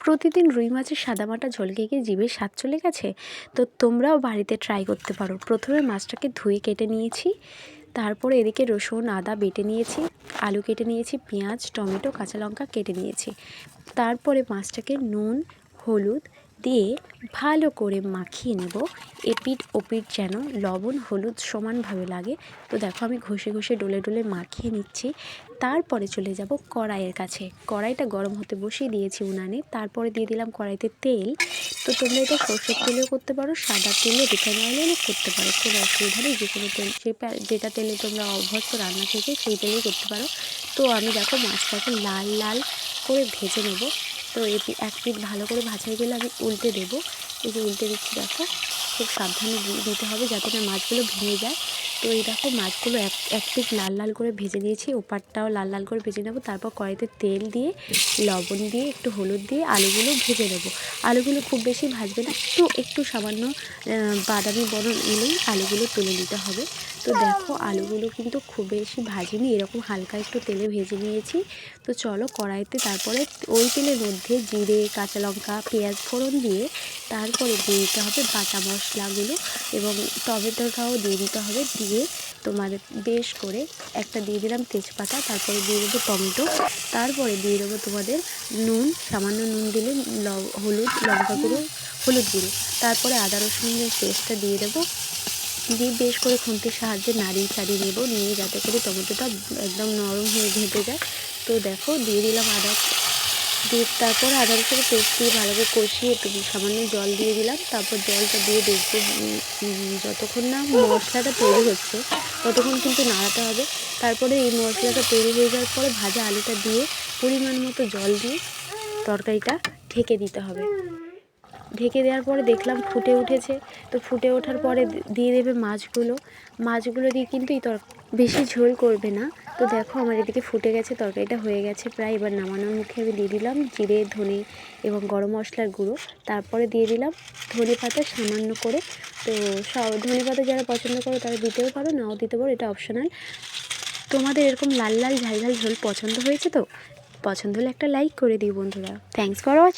প্রতিদিন রুই মাছের সাদামাটা ঝোল খেয়ে কি জিভের স্বাদ চলে গেছে? তো তোমরাও বাড়িতে ট্রাই করতে পারো। প্রথমে মাছটাকে ধুয়ে কেটে নিয়েছি, তারপরে এদিকে রসুন আদা বেটে নিয়েছি, আলু কেটে নিয়েছি, পেঁয়াজ টমেটো কাঁচা লঙ্কা কেটে নিয়েছি। তারপরে মাছটাকে নুন হলুদ দিয়ে ভালো করে মাখিয়ে নেব, এপিঠ ওপিঠ যেন লবণ হলুদ সমানভাবে লাগে। তো দেখো আমি ঘষে ঘষে ডলে ডলে মাখিয়ে নিচ্ছি। তারপরে চলে যাব কড়াইয়ের কাছে। কড়াইটা গরম হতে বসিয়ে দিয়েছি উনানে। তারপরে দিয়ে দিলাম কড়াইতে তেল। তো তোমরা এটা সরষের তেলেও করতে পারো, সাদা তেলে রিফাইন অয়েলেও করতে পারো, কোনো অসুবিধা নেই। যে কোনো তেল যেটা তেলে তোমরা অভ্যস্ত রান্না থেকে সেই তেলেই করতে পারো। তো আমি দেখো মাছটাকে লাল লাল করে ভেজে নেব। তো এক পিঠ ভালো করে ভাজা হয়ে গেলে আমি উল্টে দেবো। এই যে উল্টে দিচ্ছি দেখো, খুব সাবধানে দিতে হবে যাতে না মাছগুলো ভেঙে যায়। তো এই দেখো মাছগুলো এক পিঠ লাল লাল করে ভেজে নিয়েছি, ওপারটাও লাল লাল করে ভেজে নেবো। তারপর কড়াইতে তেল দিয়ে লবণ দিয়ে একটু হলুদ দিয়ে আলুগুলো ভেজে নেবো। আলুগুলো খুব বেশি ভাজবে না, একটু সামান্য বাদামি বরণ এলেই আলুগুলো তুলে নিতে হবে। তো দেখো আলুগুলো কিন্তু খুব বেশি ভাজিনি, এরকম হালকা একটু তেলে ভেজে নিয়েছি। তো চলো কড়াইতে তারপরে ওই তেলের মধ্যে জিরে কাঁচা লঙ্কা পেঁয়াজ ফোড়ন দিয়ে তারপরে দিয়ে দিতে হবে বাটা মশলাগুলো এবং টমেটোটাও দিয়ে দিতে হবে। দিয়ে তোমাদের বেশ করে একটা দিয়ে দিলাম তেজপাতা, তারপরে দিয়ে দেবো টমেটো, তারপরে দিয়ে দেবো তোমাদের নুন, সামান্য নুন দিলে হলুদ লঙ্কা গুঁড়ো হলুদ গুঁড়ো, তারপরে আদা রসুনের পেস্টটা দিয়ে দেবো। দিয়ে বেশ করে খুন্তির সাহায্যে নাড়িয়ে চাড়িয়ে নেবো, নিয়ে যাতে করে টমেটোটা একদম নরম হয়ে ঘেঁটে যায়। তো দেখো দিয়ে দিলাম আদা, দিয়ে তারপর আদা রসুনের পেস্ট দিয়ে ভালো করে কষিয়ে একটু সামান্য জল দিয়ে দিলাম। তারপর জলটা দিয়ে দেখবো যতক্ষণ না মশলাটা তৈরি হচ্ছে ততক্ষণ কিন্তু নাড়াতে হবে। তারপরে এই মশলাটা তৈরি হয়ে যাওয়ার পরে ভাজা আলুটা দিয়ে পরিমাণ মতো জল দিয়ে তরকারিটা ঢেকে দিতে হবে। ঢেকে দেওয়ার পরে দেখলাম ফুটে উঠেছে। তো ফুটে ওঠার পরে দিয়ে দেবে মাছগুলো দিয়ে কিন্তু বেশি ঝোল করবে না। তো দেখো আমার এদিকে ফুটে গেছে, তরকারিটা হয়ে গেছে প্রায়। এবার নামানোর মুখে আমি দিয়ে দিলাম জিরে ধনে এবং গরম মশলার গুঁড়ো, তারপরে দিয়ে দিলাম ধনে পাতা সামান্য করে। তো ধনে পাতা যারা পছন্দ করো তারা দিতেও পারো, নাও দিতে পারো, এটা অপশনাল। তোমাদের এরকম লাল লাল ঝাল ঝাল ঝোল পছন্দ হয়েছে? তো পছন্দ হলে একটা লাইক করে দিই বন্ধুরা। Thanks for watching.